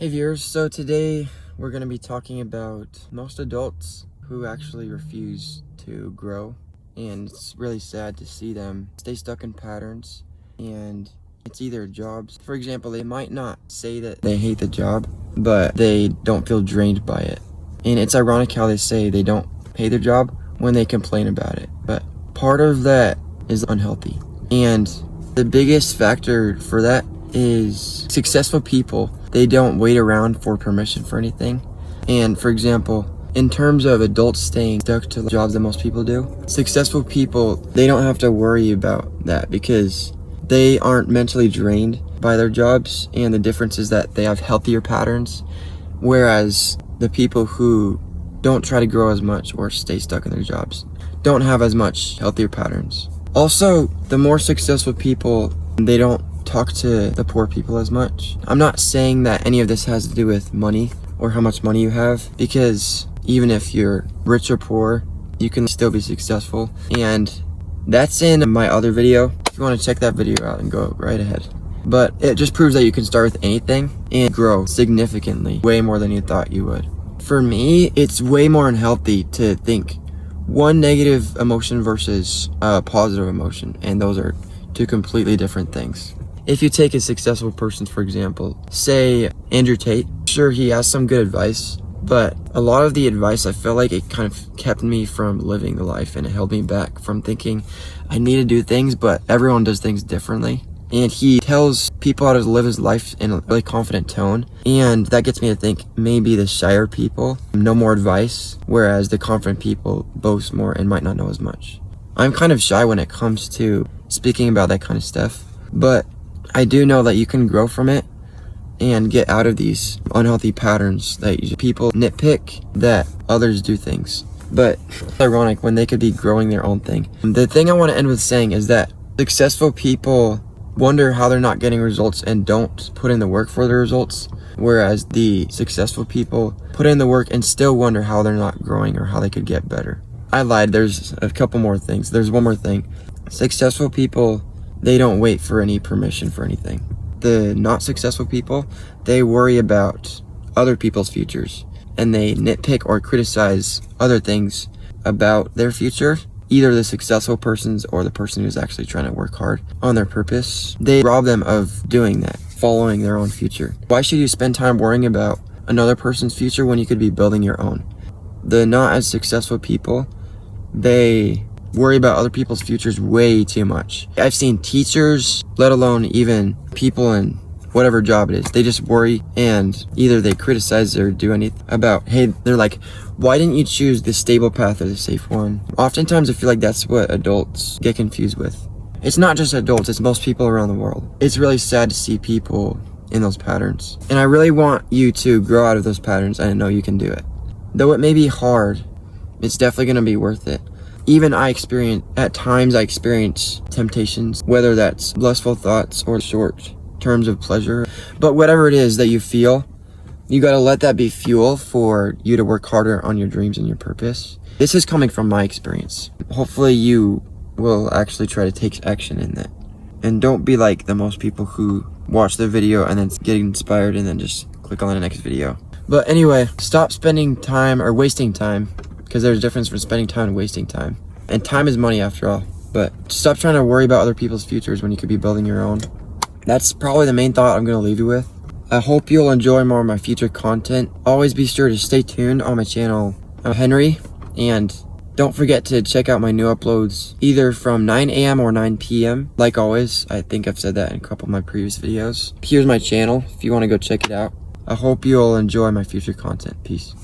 Hey viewers, so today we're going to be talking about most adults who actually refuse to grow, and it's really sad to see them stay stuck in patterns. And it's either jobs. For example, they might not say that they hate the job, but they don't feel drained by it. And it's ironic how they say they don't hate their job when they complain about it, but part of that is unhealthy. And the biggest factor for that is successful people, they don't wait around for permission for anything. And for example, in terms of adults staying stuck to the jobs that most people do, successful people, they don't have to worry about that because they aren't mentally drained by their jobs. And the difference is that they have healthier patterns, whereas the people who don't try to grow as much or stay stuck in their jobs don't have as much healthier patterns. Also, the more successful people, they don't talk to the poor people as much. I'm not saying that any of this has to do with money or how much money you have, because even if you're rich or poor, you can still be successful. And that's in my other video. If you want to check that video out, and go right ahead. But it just proves that you can start with anything and grow significantly, way more than you thought you would. For me, it's way more unhealthy to think one negative emotion versus a positive emotion, and those are two completely different things. If you take a successful person, for example, say Andrew Tate, sure, he has some good advice, but a lot of the advice, I feel like it kind of kept me from living the life, and it held me back from thinking I need to do things, but everyone does things differently. And he tells people how to live his life in a really confident tone, and that gets me to think maybe the shyer people know more advice, whereas the confident people boast more and might not know as much. I'm kind of shy when it comes to speaking about that kind of stuff, but I do know that you can grow from it and get out of these unhealthy patterns that people nitpick that others do things. But it's ironic when they could be growing their own thing. The thing I want to end with saying is that successful people wonder how they're not getting results and don't put in the work for the results, whereas the successful people put in the work and still wonder how they're not growing or how they could get better. I lied, there's a couple more things. There's one more thing. Successful people, they don't wait for any permission for anything. The not successful people, they worry about other people's futures, and they nitpick or criticize other things about their future, either the successful person's or the person who's actually trying to work hard on their purpose. They rob them of doing that, following their own future. Why should you spend time worrying about another person's future when you could be building your own? The not as successful people, they worry about other people's futures way too much. I've seen teachers, let alone even people in whatever job it is, they just worry, and either they criticize or do anything about, hey, they're like, why didn't you choose the stable path or the safe one? Oftentimes I feel like that's what adults get confused with. It's not just adults, it's most people around the world. It's really sad to see people in those patterns. And I really want you to grow out of those patterns, and I know you can do it. Though it may be hard, it's definitely gonna be worth it. Even at times I experience temptations, whether that's lustful thoughts or short terms of pleasure. But whatever it is that you feel, you gotta let that be fuel for you to work harder on your dreams and your purpose. This is coming from my experience. Hopefully you will actually try to take action in that. And don't be like the most people who watch the video and then get inspired and then just click on the next video. But anyway, stop spending time or wasting time, because there's a difference from spending time and wasting time. And time is money after all. But stop trying to worry about other people's futures when you could be building your own. That's probably the main thought I'm going to leave you with. I hope you'll enjoy more of my future content. Always be sure to stay tuned on my channel, I'm Henry. And don't forget to check out my new uploads either from 9 a.m. or 9 p.m. Like always, I think I've said that in a couple of my previous videos. Here's my channel if you want to go check it out. I hope you'll enjoy my future content. Peace.